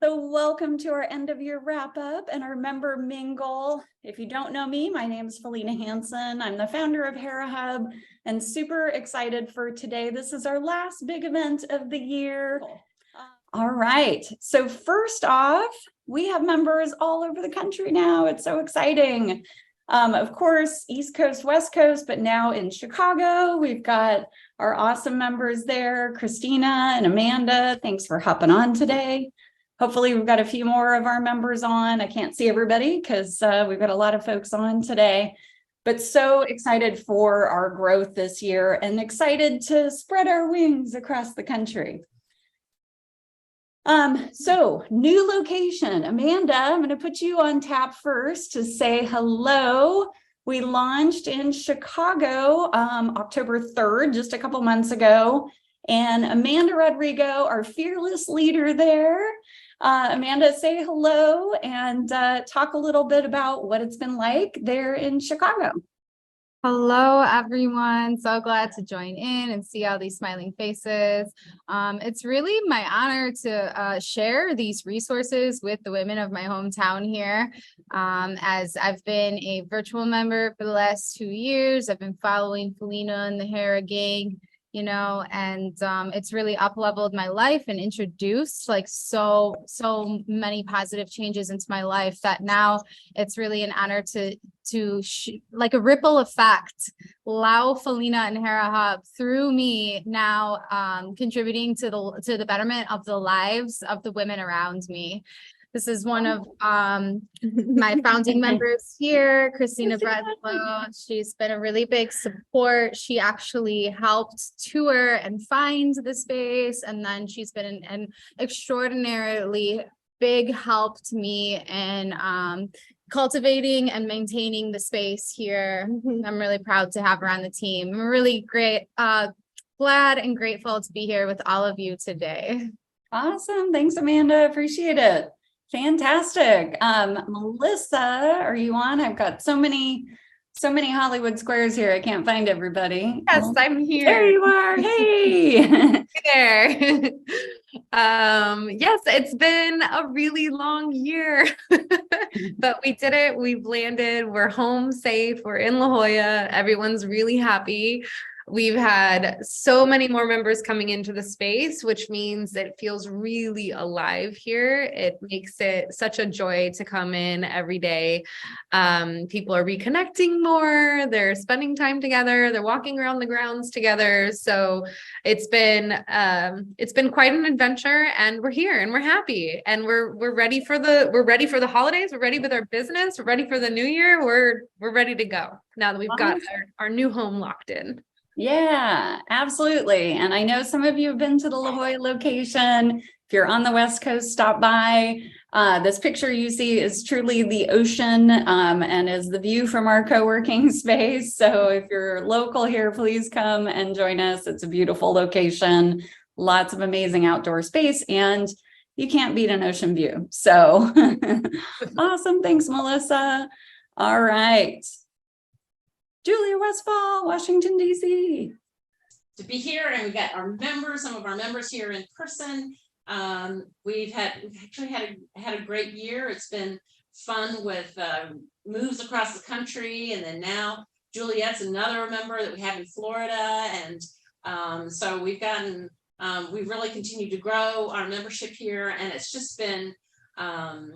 So welcome to our end of year wrap up and our member mingle. If you don't know me, my name is Felina Hansen. I'm the founder of Hera Hub and super excited for today. This is our last big event of the year. All right. So first off, we have members all over the country now. It's so exciting. Of course, East Coast, West Coast, but now in Chicago, we've got our awesome members there, Christina and Amanda. Thanks for hopping on today. Hopefully we've got a few more of our members on. I can't see everybody because we've got a lot of folks on today, but so excited for our growth this year and excited to spread our wings across the country. So new location. Amanda, I'm going to put you on tap first to say hello. We launched in Chicago October 3rd, just a couple months ago. And Amanda Rodrigo, our fearless leader there. Amanda, say hello and talk a little bit about what it's been like there in Chicago. Hello, everyone. So glad to join in and see all these smiling faces. It's really my honor to share these resources with the women of my hometown here. As I've been a virtual member for the last 2 years, I've been following Felina and the Hera gang, and it's really up-leveled my life and introduced like so many positive changes into my life that now it's really an honor to like a ripple effect, allow Felina and Hera Hub through me now contributing to the betterment of the lives of the women around me. This is one of my founding members here, Christina Bradlow. She's been a really big support. She actually helped tour and find the space. And then she's been an extraordinarily big help to me in cultivating and maintaining the space here. I'm really proud to have her on the team. I'm really glad and grateful to be here with all of you today. Awesome. Thanks, Amanda. Appreciate it. Fantastic. Melissa, are you on? I've got so many Hollywood squares here. I can't find everybody. Yes, I'm here. There you are. Hey. Hey there. Yes, it's been a really long year, but we did it. We've landed. We're home safe. We're in La Jolla. Everyone's really happy. We've had so many more members coming into the space, which means it feels really alive here. It makes it such a joy to come in every day. People are reconnecting more. They're spending time together. They're walking around the grounds together. So it's been quite an adventure, and we're here and we're happy and we're ready for the holidays. We're ready with our business. We're ready for the new year. We're ready to go now that we've got our new home locked in. Yeah, absolutely. And I know some of you have been to the La Jolla location. If you're on the West Coast, stop by. This picture you see is truly the ocean and is the view from our co-working space. So if you're local here, please come and join us. It's a beautiful location, lots of amazing outdoor space, and you can't beat an ocean view. So awesome. Thanks, Melissa. All right. Julia Westfall, Washington, D.C. To be here, and we got some of our members here in person. We've actually had a great year. It's been fun with moves across the country, and then now Juliet's another member that we have in Florida, and so we've really continued to grow our membership here, and it's just been a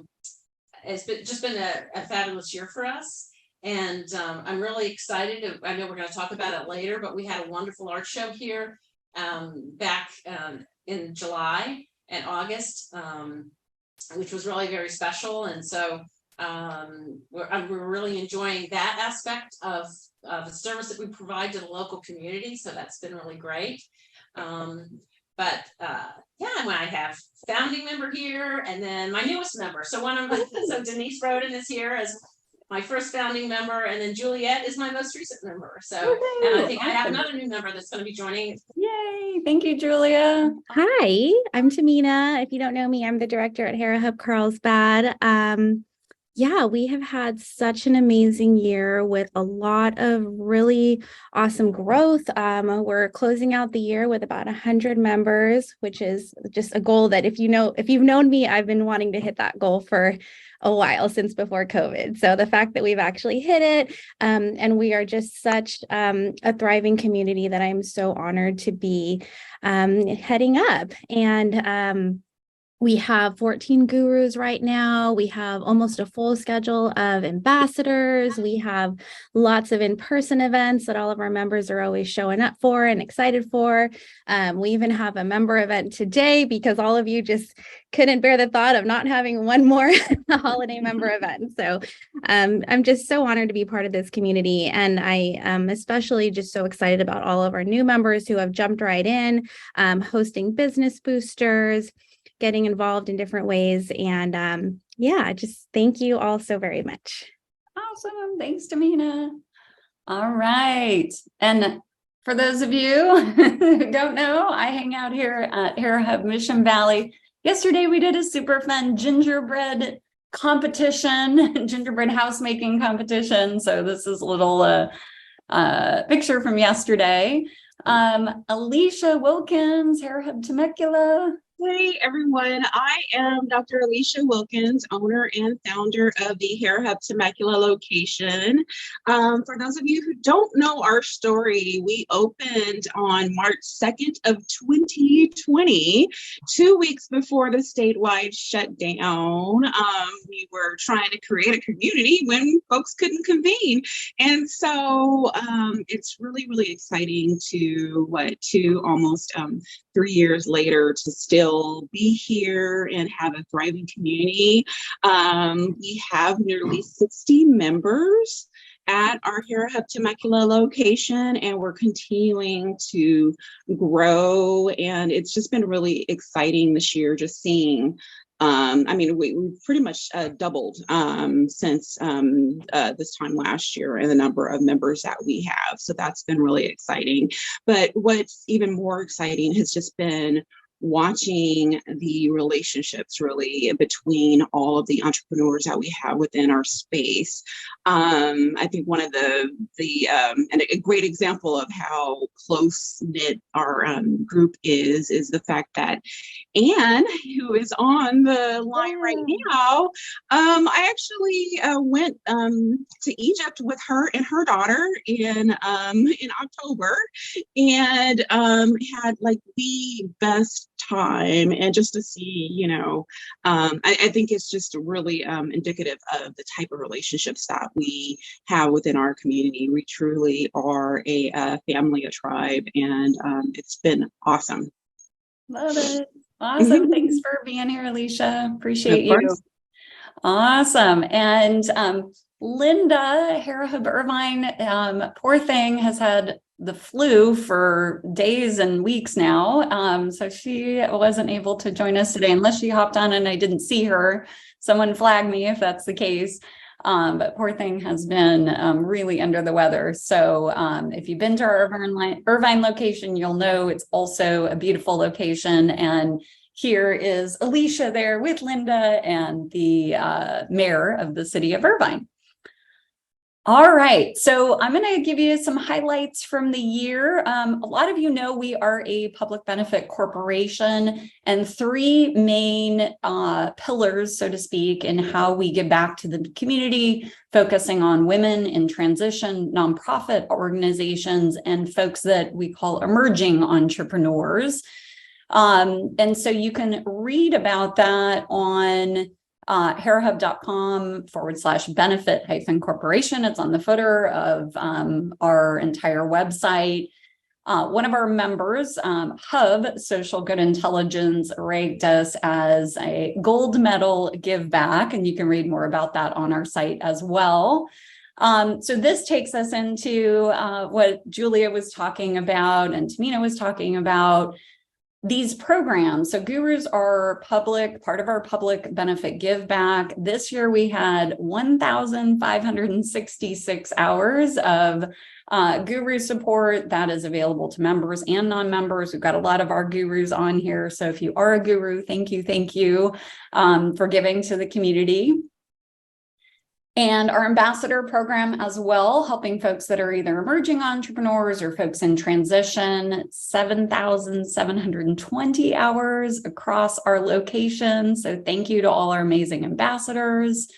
fabulous year for us. And I'm really excited. I know we're going to talk about it later, but we had a wonderful art show here back in July and August, which was really very special. And so we're really enjoying that aspect of the service that we provide to the local community. So that's been really great. But I have founding member here, and then my newest member. So Denise Roden is here as my first founding member, and then Juliet is my most recent member. So, and I think I have another new member that's going to be joining. Yay! Thank you, Julia. Hi, I'm Tamina. If you don't know me, I'm the director at Hera Hub Carlsbad. Yeah, we have had such an amazing year with a lot of really awesome growth. We're closing out the year with about 100 members, which is just a goal that if you've known me, I've been wanting to hit that goal for a while, since before COVID. So the fact that we've actually hit it, and we are just such a thriving community that I'm so honored to be heading up. And we have 14 gurus right now. We have almost a full schedule of ambassadors. We have lots of in-person events that all of our members are always showing up for and excited for. We even have a member event today because all of you just couldn't bear the thought of not having one more holiday member event. So I'm just so honored to be part of this community. And I am especially just so excited about all of our new members who have jumped right in, hosting business boosters, getting involved in different ways. And yeah, just thank you all so very much. Awesome. Thanks, Tamina. All right. And for those of you who don't know, I hang out here at Hera Hub Mission Valley. Yesterday, we did a super fun gingerbread competition, gingerbread house making competition. So this is a little picture from yesterday. Alicia Wilkins, Hera Hub Temecula. Hey everyone, I am Dr. Alicia Wilkins, owner and founder of the Hera Hub Temecula location. For those of you who don't know our story, we opened on March 2nd of 2020, 2 weeks before the statewide shutdown. We were trying to create a community when folks couldn't convene. And so it's really, really exciting to almost 3 years later to still be here and have a thriving community. We have nearly 60 members at our Hera Hub Temecula location, and we're continuing to grow. And it's just been really exciting this year, just seeing we pretty much doubled since this time last year in the number of members that we have. So that's been really exciting. But what's even more exciting has just been watching the relationships really between all of the entrepreneurs that we have within our space. I think one of and a great example of how close knit our group is the fact that Anne, who is on the line right now, I actually went to Egypt with her and her daughter in October, and had like the best time. And just to see, I think it's just really indicative of the type of relationships that we have within our community. We truly are a family, a tribe, and it's been awesome. Love it. Awesome. Thanks for being here, Alicia. Appreciate you. Awesome. And Linda, Hera Hub Irvine, poor thing, has had the flu for days and weeks now. So she wasn't able to join us today unless she hopped on and I didn't see her. Someone flag me if that's the case. But poor thing has been really under the weather. So if you've been to our Irvine location, you'll know it's also a beautiful location. And here is Alicia there with Linda and the mayor of the city of Irvine. All right, so I'm going to give you some highlights from the year. A lot of you know we are a public benefit corporation, and three main pillars, so to speak, in how we give back to the community, focusing on women in transition, nonprofit organizations, and folks that we call emerging entrepreneurs. And so you can read about that on herahub.com/benefit-corporation. It's on the footer of our entire website. One of our members, Hub Social Good Intelligence, ranked us as a gold medal give back, and you can read more about that on our site as well. So this takes us into what Julia was talking about and Tamina was talking about. These programs, so gurus are part of our public benefit give back. This year we had 1,566 hours of guru support that is available to members and non-members. We've got a lot of our gurus on here. So if you are a guru, thank you for giving to the community. And our ambassador program as well, helping folks that are either emerging entrepreneurs or folks in transition, 7,720 hours across our locations. So thank you to all our amazing ambassadors.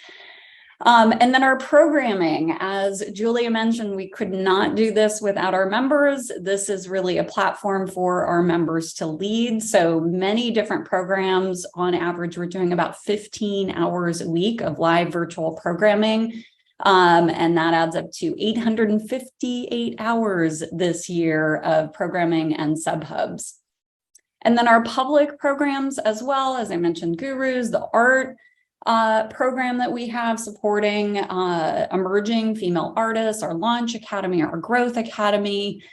And then our programming, as Julia mentioned, we could not do this without our members. This is really a platform for our members to lead. So many different programs. On average, we're doing about 15 hours a week of live virtual programming. And that adds up to 858 hours this year of programming and sub-hubs. And then our public programs as well, as I mentioned, Gurus, the art program that we have supporting emerging female artists, our Launch Academy, our Growth Academy.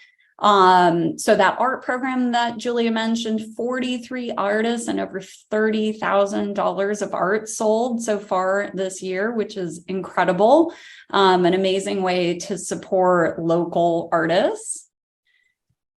So that art program that Julia mentioned, 43 artists and over $30,000 of art sold so far this year, which is incredible. An amazing way to support local artists.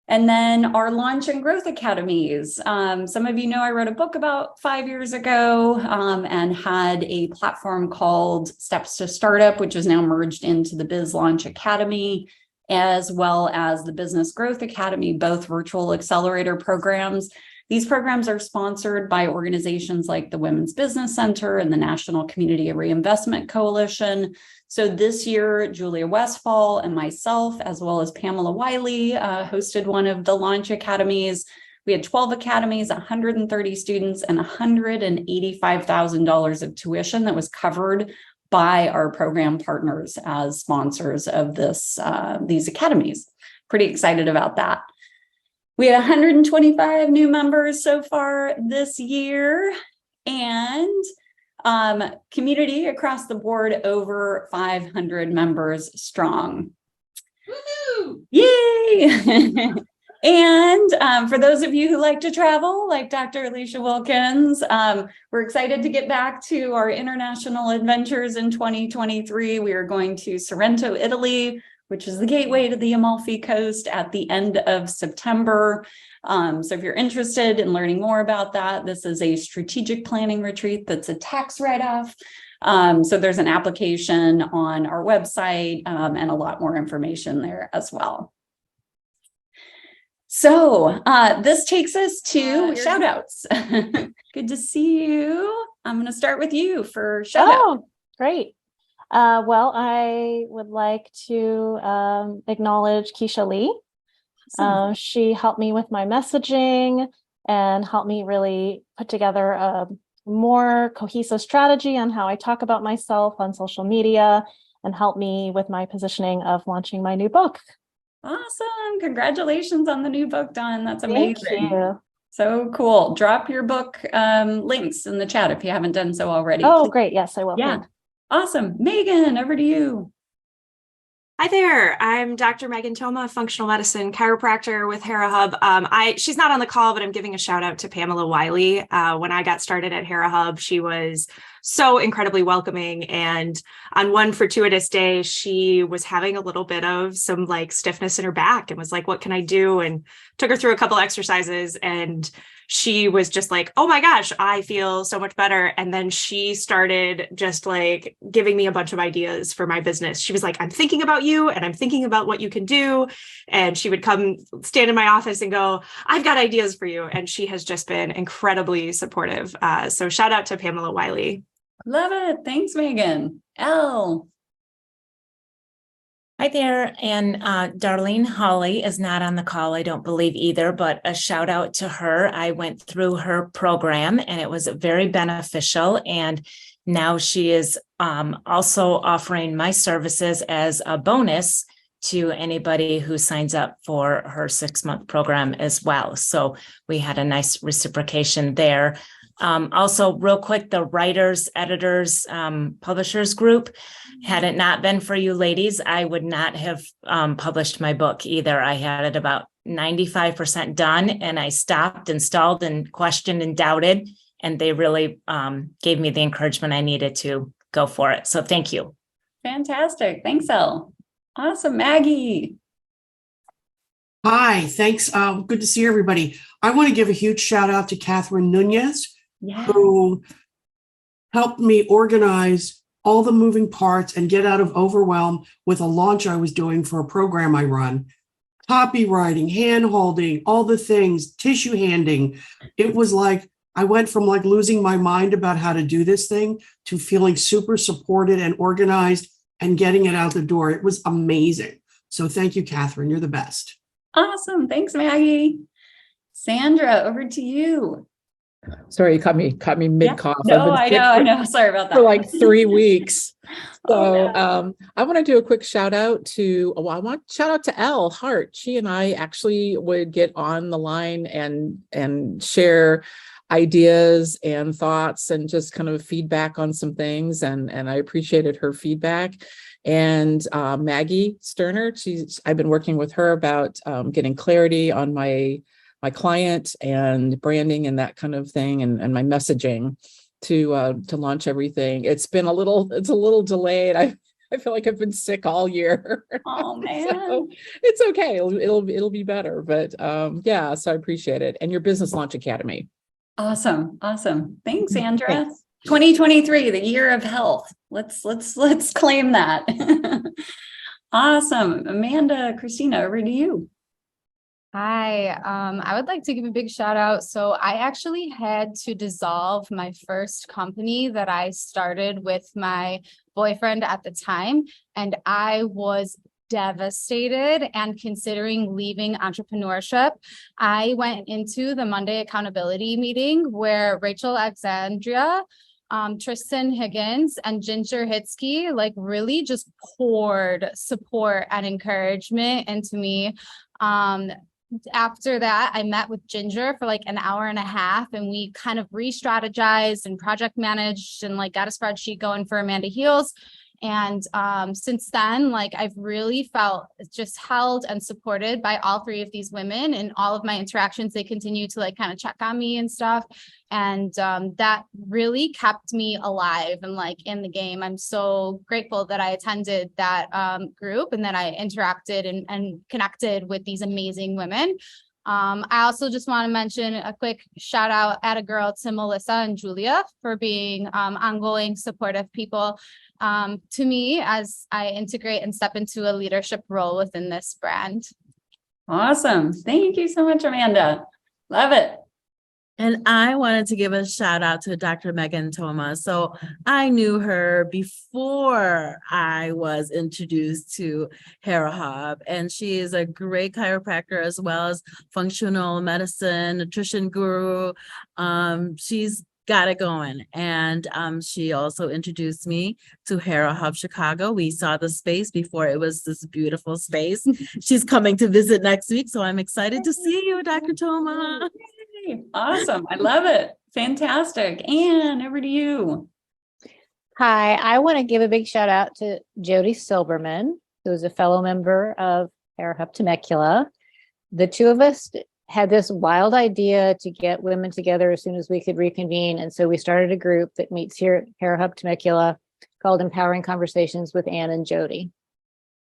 And then our Launch and Growth Academies. Some of you know I wrote a book about 5 years ago and had a platform called Steps to Startup, which is now merged into the Biz Launch Academy, as well as the Business Growth Academy, both virtual accelerator programs. These programs are sponsored by organizations like the Women's Business Center and the National Community Reinvestment Coalition. So this year, Julia Westfall and myself, as well as Pamela Wiley, hosted one of the Launch Academies. We had 12 academies, 130 students, and $185,000 of tuition that was covered by our program partners as sponsors of these academies. Pretty excited about that. We had 125 new members so far this year, and community across the board over 500 members strong. Woohoo! Yay! And for those of you who like to travel, like Dr. Alicia Wilkins, we're excited to get back to our international adventures in 2023. We are going to Sorrento, Italy, which is the gateway to the Amalfi Coast at the end of September. So if you're interested in learning more about that, this is a strategic planning retreat that's a tax write-off. So there's an application on our website and a lot more information there as well. So this takes us to shout outs. Good to see you. I'm going to start with you for shout out. Oh, great. Well, I would like to acknowledge Keisha Lee. Awesome. She helped me with my messaging and helped me really put together a more cohesive strategy on how I talk about myself on social media and helped me with my positioning of launching my new book. Awesome. Congratulations on the new book, Dawn. That's amazing. Thank you. So cool. Drop your book links in the chat if you haven't done so already. Oh, Please. great. Yes, I will. Yeah. Awesome. Megan, over to you. Hi there. I'm Dr. Megan Toma, functional medicine chiropractor with Hera Hub. She's not on the call, but I'm giving a shout out to Pamela Wiley. When I got started at Hera Hub, she was so incredibly welcoming. And on one fortuitous day, she was having a little bit of some like stiffness in her back and was like, what can I do? And took her through a couple exercises and she was just like, oh my gosh, I feel so much better. And then she started just like giving me a bunch of ideas for my business. She was like, I'm thinking about you and I'm thinking about what you can do. And she would come stand in my office and go, I've got ideas for you. And she has just been incredibly supportive. So shout out to Pamela Wiley. Love it. Thanks, Megan. Elle. Hi there, and Darlene Holly is not on the call, I don't believe either, but a shout out to her. I went through her program and it was very beneficial, and now she is also offering my services as a bonus to anybody who signs up for her 6-month program as well. So we had a nice reciprocation there. Also, real quick, the writers, editors, publishers group, had it not been for you ladies, I would not have published my book either. I had it about 95% done and I stopped and stalled and questioned and doubted. And they really gave me the encouragement I needed to go for it. So thank you. Fantastic. Thanks, Elle. Awesome. Maggie. Hi, thanks. Good to see everybody. I want to give a huge shout out to Catherine Nunez, who helped me organize all the moving parts and get out of overwhelm with a launch I was doing for a program I run. Copywriting, hand holding, all the things, tissue handing. It was like, I went from like losing my mind about how to do this thing to feeling super supported and organized and getting it out the door. It was amazing. So thank you, Catherine. You're the best. Awesome. Thanks, Maggie. Sandra, over to you. Sorry, you caught me mid cough. No, I know. Sorry about that. For like 3 weeks. So Oh, no. I want to do a quick shout out to, I want to shout out to Elle Hart. She and I actually would get on the line and share ideas and thoughts and just kind of feedback on some things. And I appreciated her feedback. And Maggie Sterner, I've been working with her about getting clarity on my client and branding and that kind of thing, and my messaging to launch everything. It's a little delayed. I feel like I've been sick all year. Oh man. So it's okay. It'll be better. But yeah, so I appreciate it. And your Business Launch Academy. Awesome. Thanks, Sandra. Thanks. 2023, the year of health. Let's claim that. Awesome. Amanda, Christina, over to you. Hi, I would like to give a big shout out. So I actually had to dissolve my first company that I started with my boyfriend at the time, and I was devastated and considering leaving entrepreneurship. I went into the Monday accountability meeting where Rachel Alexandria, Tristan Higgins, and Ginger Hitsky really just poured support and encouragement into me. After that, I met with Ginger for an hour and a half, and we kind of re-strategized and project managed and got a spreadsheet going for Amanda Heals. And since then, I've really felt just held and supported by all three of these women. In all of my interactions, they continue to kind of check on me and stuff. And that really kept me alive and in the game. I'm so grateful that I attended that group and that I interacted and connected with these amazing women. I also just want to mention a quick shout out at a girl to Melissa and Julia for being ongoing supportive people to me as I integrate and step into a leadership role within this brand. Awesome. Thank you so much, Amanda. Love it. And I wanted to give a shout out to Dr. Megan Toma. So I knew her before I was introduced to Hera Hub, and she is a great chiropractor as well as functional medicine, nutrition guru. She's got it going. And she also introduced me to Hera Hub Chicago. We saw the space before it was this beautiful space. She's coming to visit next week, so I'm excited to see you, Dr. Toma. Awesome. I love it. Fantastic. Anne, over to you. Hi, I want to give a big shout out to Jody Silberman, who is a fellow member of Hera Hub Temecula. The two of us had this wild idea to get women together as soon as we could reconvene. And so we started a group that meets here at Hera Hub Temecula called Empowering Conversations with Anne and Jody.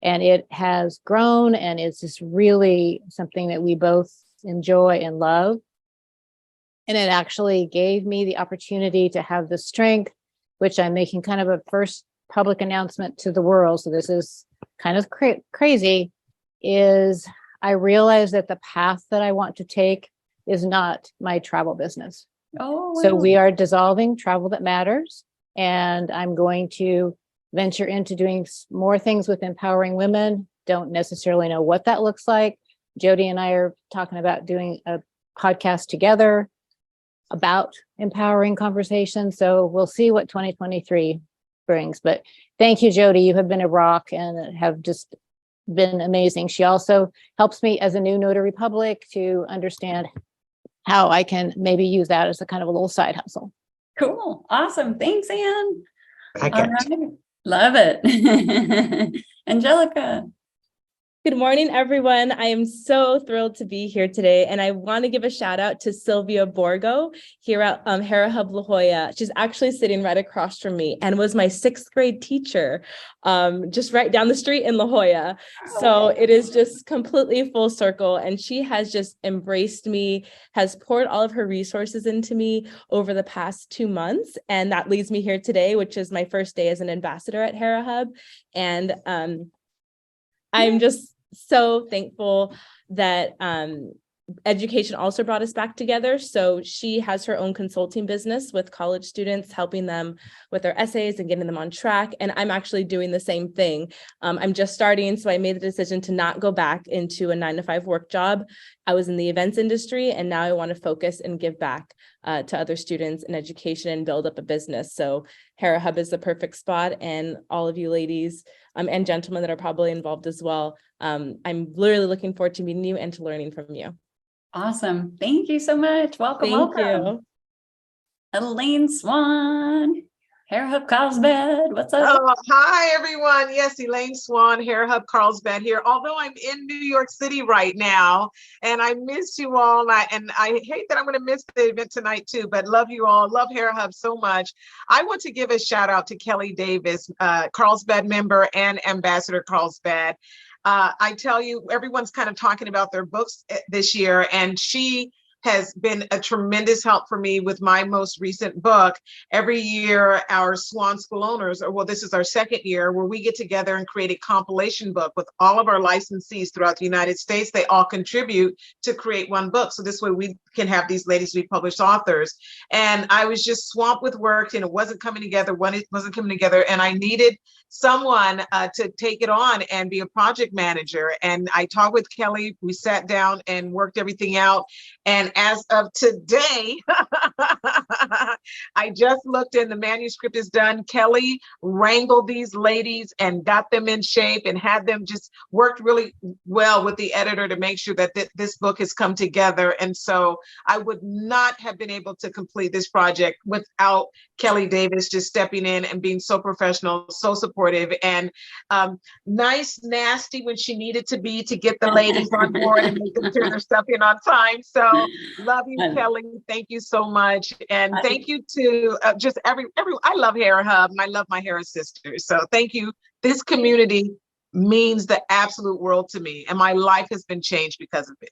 And it has grown, and it's just really something that we both enjoy and love. And it actually gave me the opportunity to have the strength, which I'm making kind of a first public announcement to the world. So this is kind of crazy, is I realized that the path that I want to take is not my travel business. Oh, wow. So we are dissolving Travel That Matters, and I'm going to venture into doing more things with empowering women. Don't necessarily know what that looks like. Jody and I are talking about doing a podcast together about empowering conversation. So we'll see what 2023 brings. But thank you, Jody. You have been a rock and have just been amazing. She also helps me as a new notary public to understand how I can maybe use that as a kind of a little side hustle. Cool. Awesome. Thanks, Anne. I get All right. Love it. Angelica. Good morning, everyone. I am so thrilled to be here today, and I want to give a shout out to Sylvia Borgo here at Hera Hub La Jolla. She's actually sitting right across from me and was my 6th grade teacher, just right down the street in La Jolla. So it is just completely full circle, and she has just embraced me, has poured all of her resources into me over the past 2 months, and that leads me here today, which is my first day as an ambassador at Hera Hub. And I'm just so thankful that education also brought us back together. So she has her own consulting business with college students, helping them with their essays and getting them on track. And I'm actually doing the same thing. I'm just starting. So I made the decision to not go back into a 9-to-5 work job. I was in the events industry, and now I want to focus and give back to other students in education and build up a business. So Hera Hub is the perfect spot, and all of you ladies and gentlemen that are probably involved as well. I'm literally looking forward to meeting you and to learning from you. Awesome. Thank you so much. Welcome. Thank welcome. you. Elaine Swan, Hera Hub Carlsbad. What's up? Oh, hi, everyone. Yes, Elaine Swan, Hera Hub Carlsbad here. Although I'm in New York City right now, and I miss you all, and I hate that I'm going to miss the event tonight too, but love you all. Love Hera Hub so much. I want to give a shout out to Kelly Davis, Carlsbad member and Ambassador Carlsbad. I tell you, everyone's kind of talking about their books this year, and she has been a tremendous help for me with my most recent book. Every year, our Swan School owners, or well, this is our 2nd year, where we get together and create a compilation book with all of our licensees throughout the United States. They all contribute to create one book. So this way we can have these ladies be published authors. And I was just swamped with work, and it wasn't coming together when it wasn't coming together. And I needed someone to take it on and be a project manager. And I talked with Kelly, we sat down and worked everything out. And as of today, I just looked and the manuscript is done. Kelly wrangled these ladies and got them in shape and had them just worked really well with the editor to make sure that this book has come together. And so I would not have been able to complete this project without Kelly Davis just stepping in and being so professional, so supportive, and nice, nasty when she needed to be to get the ladies on board and make them turn their stuff in on time. So love you, Kelly. Thank you so much. And thank you to just every, I love Hera Hub and I love my Hera sisters. So thank you. This community means the absolute world to me, and my life has been changed because of it.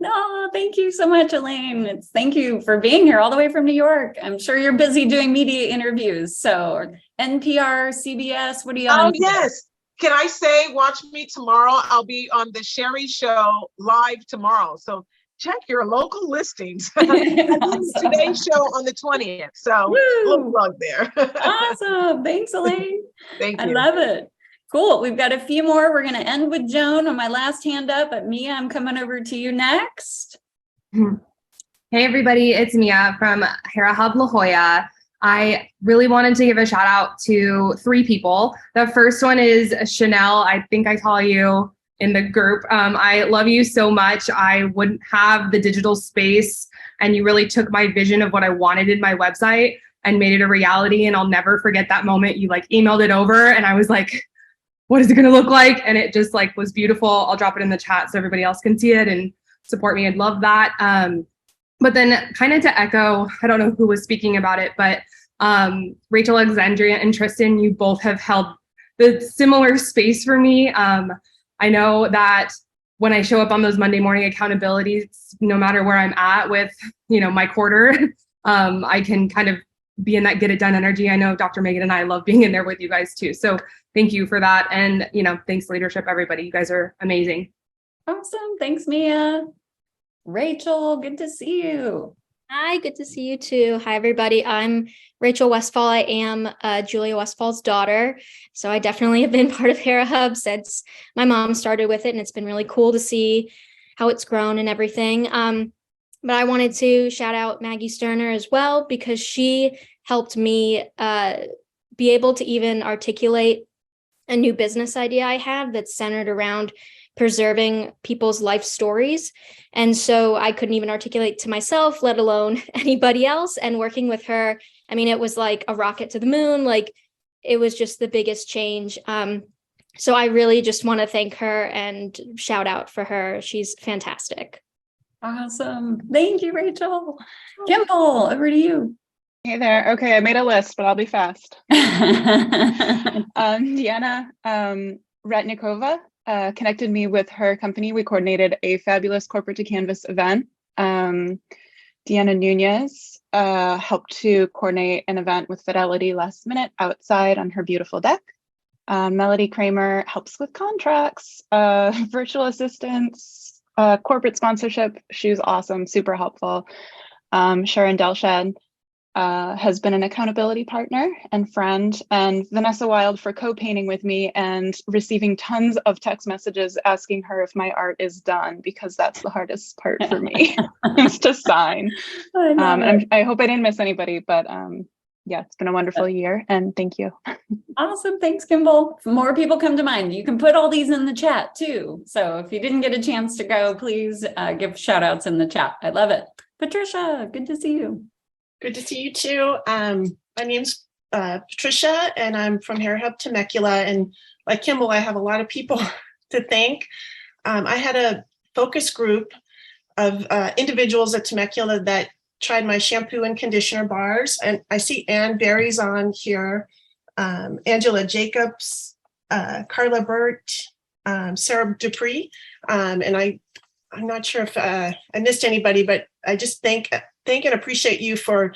No, thank you so much, Elaine. Thank you for being here all the way from New York. I'm sure you're busy doing media interviews. So NPR, CBS, what are you on? Oh, yes. Can I say, watch me tomorrow? I'll be on the Sherry Show live tomorrow. So check your local listings. Today's show on the 20th. So little plug there. Awesome. Thanks, Elaine. Thank you. I love it. Cool. We've got a few more. We're going to end with Joan on my last hand up, but Mia, I'm coming over to you next. Hey, everybody. It's Mia from Hera Hub La Jolla. I really wanted to give a shout out to 3 people. The first one is Chanel. I think I call you in the group. I love you so much. I wouldn't have the digital space, and you really took my vision of what I wanted in my website and made it a reality. And I'll never forget that moment. You emailed it over, and I was like, what is it going to look like? And it just was beautiful. I'll drop it in the chat so everybody else can see it and support me. I'd love that. But then kind of to echo, I don't know who was speaking about it, but Rachel, Alexandria, and Tristan, you both have held the similar space for me. I know that when I show up on those Monday morning accountabilities, no matter where I'm at with, my quarter, I can kind of be in that get it done energy. I know Dr. Megan and I love being in there with you guys too. So thank you for that. And, thanks leadership, everybody. You guys are amazing. Awesome. Thanks, Mia. Rachel, good to see you. Hi, good to see you too. Hi, everybody. I'm Rachel Westfall. I am Julia Westfall's daughter. So I definitely have been part of Hera Hub since my mom started with it. And it's been really cool to see how it's grown and everything. But I wanted to shout out Maggie Sterner as well, because she helped me be able to even articulate a new business idea I had that's centered around preserving people's life stories. And so I couldn't even articulate to myself, let alone anybody else. And working with her, I mean, it was like a rocket to the moon. It was just the biggest change. So I really just want to thank her and shout out for her. She's fantastic. Awesome. Thank you, Rachel. Kimball, over to you. Hey there. Okay, I made a list, but I'll be fast. Deanna Ratnikova connected me with her company. We coordinated a fabulous Corporate to Canvas event. Deanna Nunez helped to coordinate an event with Fidelity last minute outside on her beautiful deck. Melody Kramer helps with contracts, virtual assistants, corporate sponsorship. She was awesome, super helpful. Sharon Delshad has been an accountability partner and friend, and Vanessa Wild for co-painting with me and receiving tons of text messages asking her if my art is done, because that's the hardest part for me is to sign. I hope I didn't miss anybody, but yeah, it's been a wonderful year, and thank you. Awesome. Thanks, Kimball. If more people come to mind, you can put all these in the chat too. So if you didn't get a chance to go, please give shout outs in the chat. I love it. Patricia, good to see you. Good to see you too. My name's Patricia, and I'm from Hera Hub Temecula. And like Kimball, I have a lot of people to thank. I had a focus group of individuals at Temecula that tried my shampoo and conditioner bars. And I see Ann Berry's on here, Angela Jacobs, Carla Burt, Sarah Dupree. And I'm not sure if I missed anybody, but I just thank and appreciate you for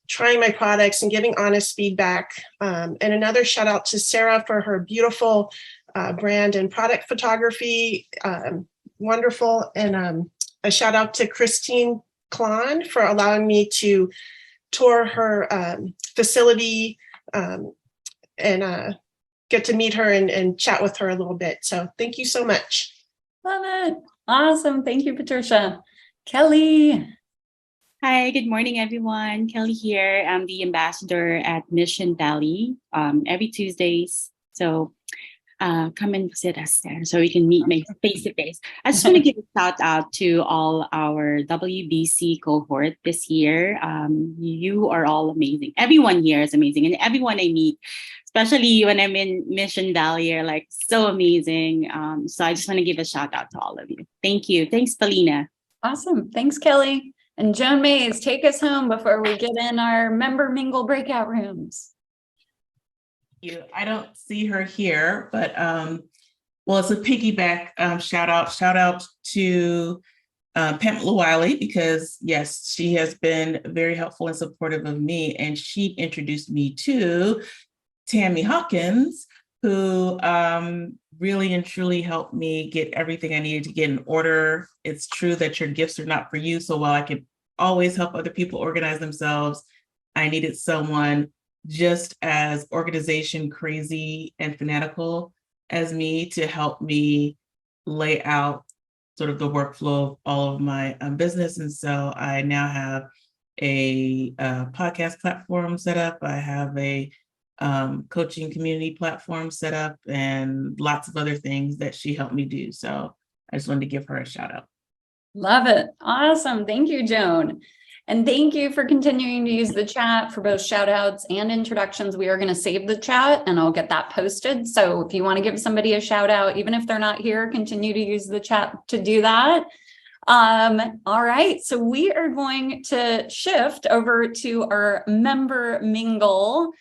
trying my products and giving honest feedback. And another shout out to Sarah for her beautiful brand and product photography. Wonderful. And a shout out to Christine Klon for allowing me to tour her facility and get to meet her and chat with her a little bit. So thank you so much. Love it. Awesome. Thank you, Patricia. Kelly. Hi, good morning, everyone. Kelly here. I'm the ambassador at Mission Valley every Tuesdays. So come and visit us there so we can meet face to face. I just want to give a shout out to all our WBC cohort this year. You are all amazing. Everyone here is amazing. And everyone I meet, especially when I'm in Mission Valley, are like so amazing. So I just want to give a shout out to all of you. Thank you. Thanks, Felina. Awesome. Thanks, Kelly. And Joan Mays, take us home before we get in our member mingle breakout rooms. I don't see her here, but well, it's a piggyback shout out to Pamela Wiley, because yes, she has been very helpful and supportive of me, and she introduced me to Tammy Hawkins, who really and truly helped me get everything I needed to get in order. It's true that your gifts are not for you. So while I could always help other people organize themselves, I needed someone just as organization crazy and fanatical as me to help me lay out sort of the workflow of all of my business. And so I now have a podcast platform set up. I have a coaching community platform set up, and lots of other things that she helped me do. So I just wanted to give her a shout out. Love it. Awesome. Thank you, Joan. And thank you for continuing to use the chat for both shout outs and introductions. We are going to save the chat and I'll get that posted. So if you want to give somebody a shout out, even if they're not here, continue to use the chat to do that. All right. So we are going to shift over to our member mingle.